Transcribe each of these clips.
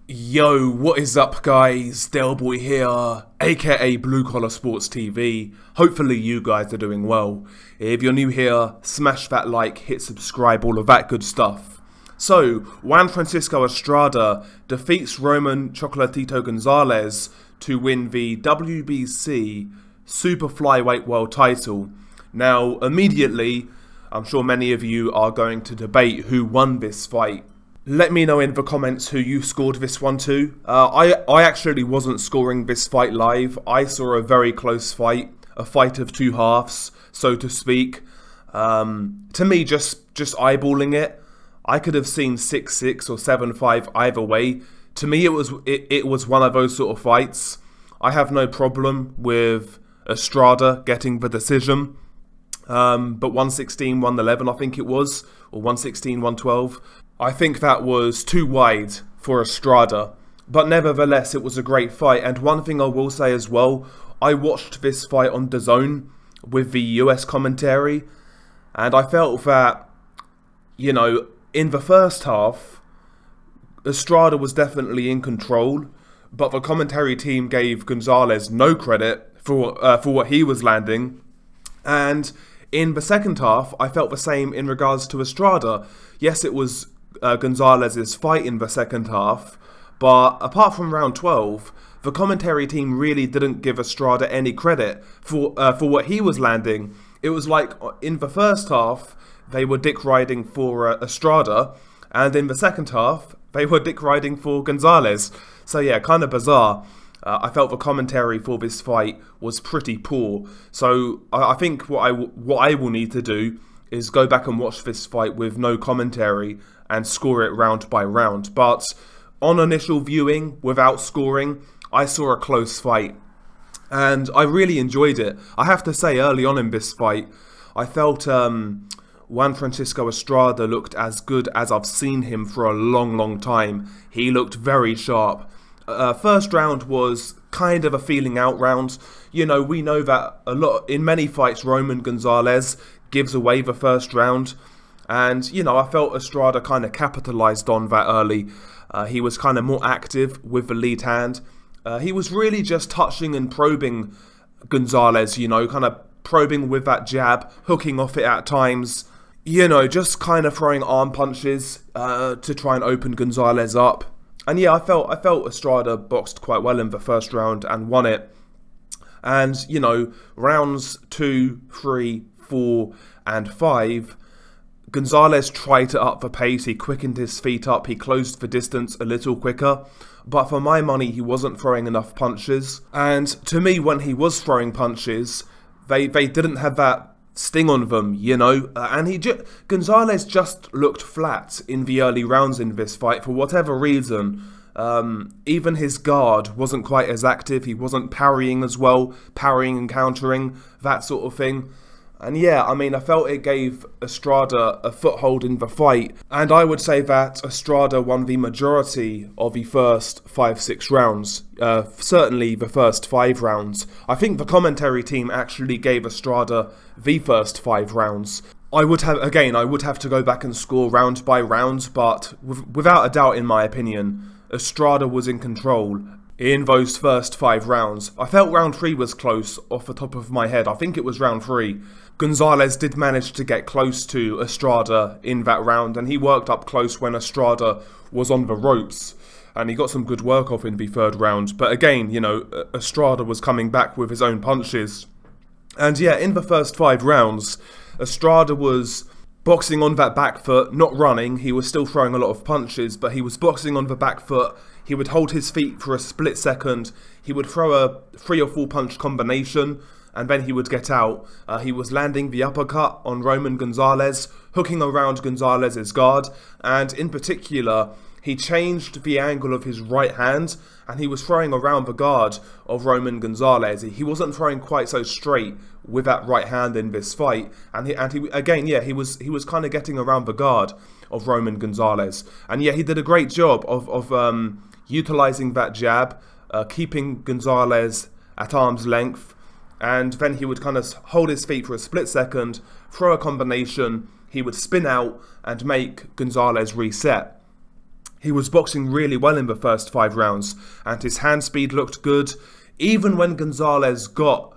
Yo, what is up guys? Delboy here, aka Blue Collar Sports TV. Hopefully you guys are doing well. If you're new here, smash that like, hit subscribe, all of that good stuff. So, Juan Estrada defeats Roman Chocolatito Gonzalez to win the WBC Super Flyweight World title. Now, immediately, I'm sure many of you are going to debate who won this fight. Let me know in the comments who you scored this one to. I actually wasn't scoring this fight live. I saw a very close fight, a fight of two halves, so to speak. To me, just eyeballing it, I could have seen 6-6 or 7-5 either way. To me, it was one of those sort of fights. I have no problem with Estrada getting the decision. But 116-111 I think it was, or 116-112. I think that was too wide for Estrada, but nevertheless it was a great fight. And one thing I will say as well, I watched this fight on DAZN with the US commentary, and I felt that, you know, in the first half, Estrada was definitely in control, but the commentary team gave Gonzalez no credit for what he was landing. And in the second half, I felt the same in regards to Estrada. Yes, it was Gonzalez's fight in the second half, but apart from round 12, the commentary team really didn't give Estrada any credit for what he was landing. It was like in the first half, they were dick riding for Estrada, and in the second half, they were dick riding for Gonzalez. So yeah, kind of bizarre. I felt the commentary for this fight was pretty poor. So I think what I will need to do is go back and watch this fight with no commentary and score it round by round. But on initial viewing, without scoring, I saw a close fight, and I really enjoyed it. I have to say, early on in this fight, I felt Juan Francisco Estrada looked as good as I've seen him for a long time. He looked very sharp. First round was kind of a feeling out round. You know, we know that in many fights, Roman Gonzalez gives away the first round. And, you know, I felt Estrada kind of capitalized on that early. He was kind of more active with the lead hand. He was really just touching and probing Gonzalez, you know, kind of probing with that jab, hooking off it at times. You know, just kind of throwing arm punches to try and open Gonzalez up. And yeah, I felt Estrada boxed quite well in the first round and won it. And, you know, rounds 2, 3, 4, and 5, Gonzalez tried to up the pace. He quickened his feet up. He closed the distance a little quicker. But for my money, he wasn't throwing enough punches. And to me, when he was throwing punches, they didn't have that sting on them, you know. Gonzalez just looked flat in the early rounds in this fight for whatever reason. Even his guard wasn't quite as active. He wasn't parrying as well, parrying and countering, that sort of thing. And yeah, I mean, I felt it gave Estrada a foothold in the fight. And I would say that Estrada won the majority of the first 5-6 rounds. Certainly the first 5 rounds. I think the commentary team actually gave Estrada the first 5 rounds. I would have to go back and score round by round, but without a doubt, in my opinion, Estrada was in control in those first 5 rounds. I felt round 3 was close off the top of my head. I think it was round 3. Gonzalez did manage to get close to Estrada in that round, and he worked up close when Estrada was on the ropes, and he got some good work off in the third round. But again, you know, Estrada was coming back with his own punches. And yeah, in the first 5 rounds, Estrada was boxing on that back foot, not running. He was still throwing a lot of punches, but he was boxing on the back foot. He would hold his feet for a split second. He would throw a 3 or 4 punch combination, and then he would get out. He was landing the uppercut on Roman Gonzalez, hooking around Gonzalez's guard, and in particular, he changed the angle of his right hand, and he was throwing around the guard of Roman Gonzalez. He wasn't throwing quite so straight with that right hand in this fight, and he was kind of getting around the guard of Roman Gonzalez. And yeah, he did a great job of utilizing that jab, keeping Gonzalez at arm's length, and then he would kind of hold his feet for a split second, throw a combination, he would spin out and make Gonzalez reset. He was boxing really well in the first 5 rounds, and his hand speed looked good. Even when Gonzalez got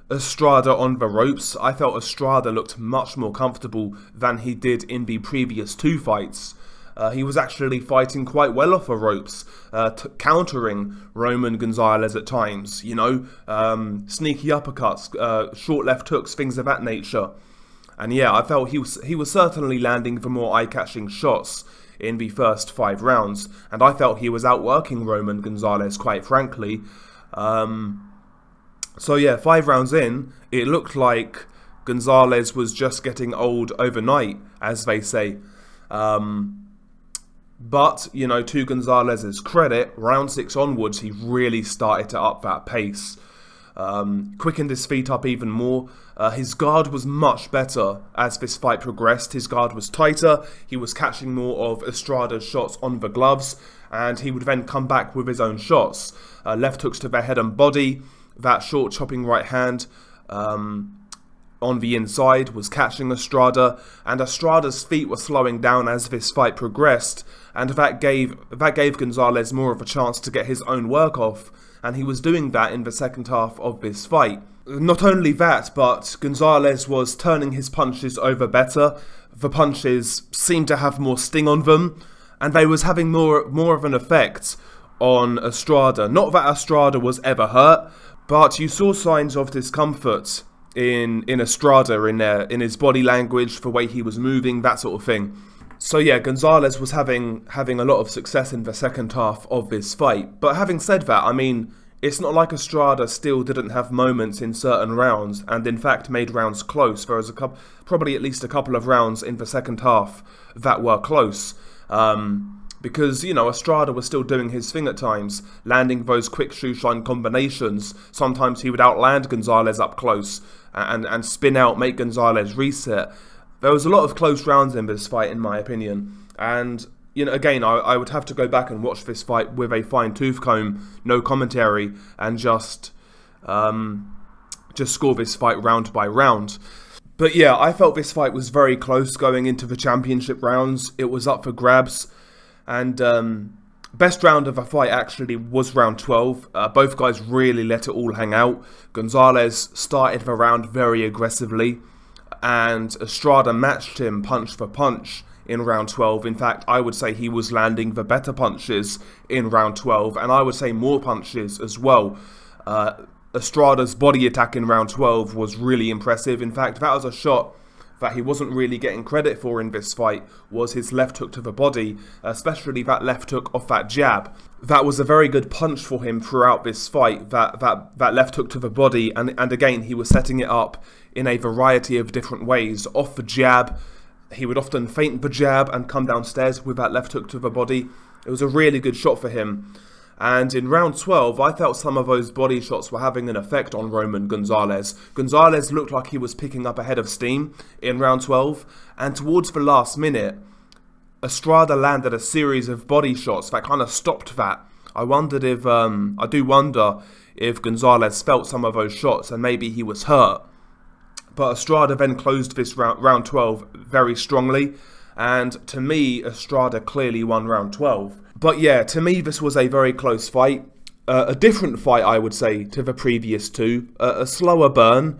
Estrada on the ropes, I felt Estrada looked much more comfortable than he did in the previous 2 fights. He was actually fighting quite well off the ropes, countering Roman Gonzalez at times, you know, sneaky uppercuts, short left hooks, things of that nature. And yeah, I felt he was certainly landing the more eye-catching shots in the first 5 rounds, and I felt he was outworking Roman Gonzalez, quite frankly. So yeah, 5 rounds in, it looked like Gonzalez was just getting old overnight, as they say. But, you know, to Gonzalez's credit, round 6 onwards, he really started to up that pace. Quickened his feet up even more. His guard was much better as this fight progressed. His guard was tighter, he was catching more of Estrada's shots on the gloves, and he would then come back with his own shots. Left hooks to the head and body, that short chopping right hand on the inside was catching Estrada, and Estrada's feet were slowing down as this fight progressed, and that gave Gonzalez more of a chance to get his own work off, and he was doing that in the second half of this fight. Not only that, but Gonzalez was turning his punches over better. The punches seemed to have more sting on them, and they was having more of an effect on Estrada. Not that Estrada was ever hurt, but you saw signs of discomfort in Estrada, in his body language, the way he was moving, that sort of thing. So yeah, Gonzalez was having a lot of success in the second half of this fight. But having said that, I mean, it's not like Estrada still didn't have moments in certain rounds, and in fact made rounds close. There was probably at least a couple of rounds in the second half that were close. Because, you know, Estrada was still doing his thing at times, landing those quick shoeshine combinations. Sometimes he would outland Gonzalez up close and spin out, make Gonzalez reset. There was a lot of close rounds in this fight, in my opinion. And, you know, again, I would have to go back and watch this fight with a fine-tooth comb, no commentary, and just score this fight round by round. But yeah, I felt this fight was very close going into the championship rounds. It was up for grabs. And best round of the fight actually was round 12. Both guys really let it all hang out. Gonzalez started the round very aggressively, and Estrada matched him punch for punch in round 12. In fact, I would say he was landing the better punches in round 12, and I would say more punches as well. Estrada's body attack in round 12 was really impressive. In fact, that was a shot that he wasn't really getting credit for in this fight, was his left hook to the body, especially that left hook off that jab. That was a very good punch for him throughout this fight, that left hook to the body, and again, he was setting it up in a variety of different ways. Off the jab, he would often feint the jab and come downstairs with that left hook to the body. It was a really good shot for him. And in round 12, I felt some of those body shots were having an effect on Roman Gonzalez. Gonzalez looked like he was picking up a head of steam in round 12. And towards the last minute, Estrada landed a series of body shots that kind of stopped that. I do wonder if Gonzalez felt some of those shots and maybe he was hurt. But Estrada then closed this round 12 very strongly. And to me, Estrada clearly won round 12. But yeah, to me, this was a very close fight. A different fight, I would say, to the previous 2. A slower burn.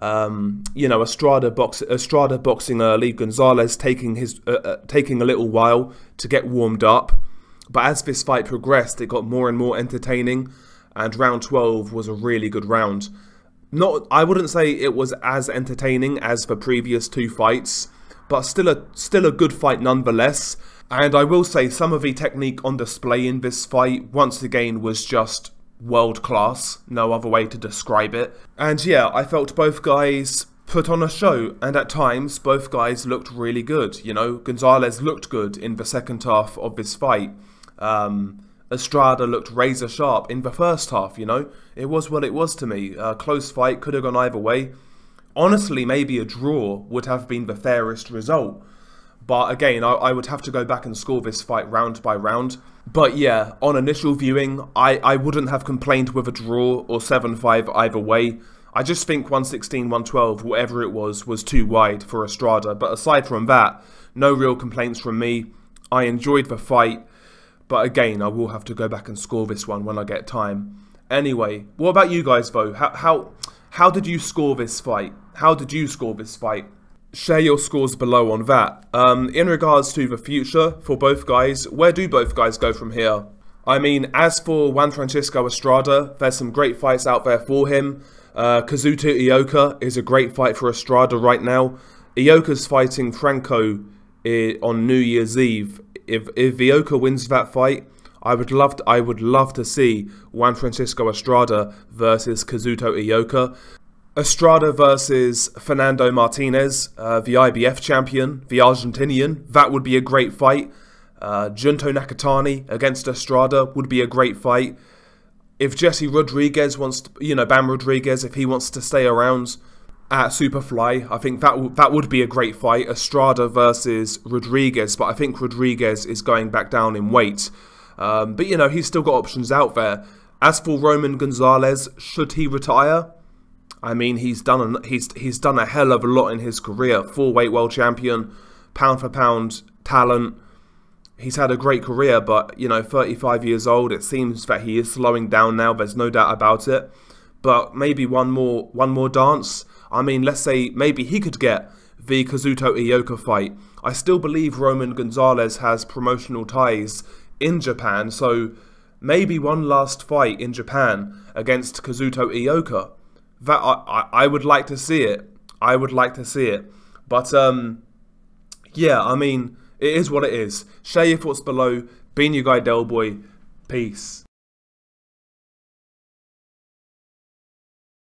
You know, Estrada boxing early. Gonzalez taking a little while to get warmed up. But as this fight progressed, it got more and more entertaining. And round 12 was a really good round. I wouldn't say it was as entertaining as the previous 2 fights, but still a good fight nonetheless. And I will say some of the technique on display in this fight, once again, was just world class. No other way to describe it. And yeah, I felt both guys put on a show, and at times, both guys looked really good. You know, Gonzalez looked good in the second half of this fight. Estrada looked razor sharp in the first half, you know. It was what it was to me. A close fight, could have gone either way. Honestly, maybe a draw would have been the fairest result. But again, I would have to go back and score this fight round by round. But yeah, on initial viewing, I wouldn't have complained with a draw or 7-5 either way. I just think 116, 112, whatever it was too wide for Estrada. But aside from that, no real complaints from me. I enjoyed the fight. But again, I will have to go back and score this one when I get time. Anyway, what about you guys though? How did you score this fight? How did you score this fight? Share your scores below on that. In regards to the future for both guys, where do both guys go from here? I mean, as for Juan Francisco Estrada, there's some great fights out there for him. Kazuto Ioka is a great fight for Estrada right now. Ioka's fighting Franco on New Year's Eve. If Ioka wins that fight, I would love to see Juan Francisco Estrada versus Kazuto Ioka. Estrada versus Fernando Martinez, the IBF champion, the Argentinian. That would be a great fight. Junto Nakatani against Estrada would be a great fight. If Jesse Rodriguez wants to, Bam Rodriguez, if he wants to stay around at Superfly, I think that would be a great fight. Estrada versus Rodriguez, but I think Rodriguez is going back down in weight. But he's still got options out there. As for Roman Gonzalez, should he retire? I mean, he's done a hell of a lot in his career. 4-weight world champion, pound for pound talent. He's had a great career, but 35 years old. It seems that he is slowing down now. There's no doubt about it. But maybe one more dance. I mean, let's say maybe he could get the Kazuto Ioka fight. I still believe Roman Gonzalez has promotional ties in Japan, so maybe one last fight in Japan against Kazuto Ioka. That I would like to see it. I would like to see it. But yeah, I mean, it is what it is. Share your thoughts below. Been your guy Delboy. Peace.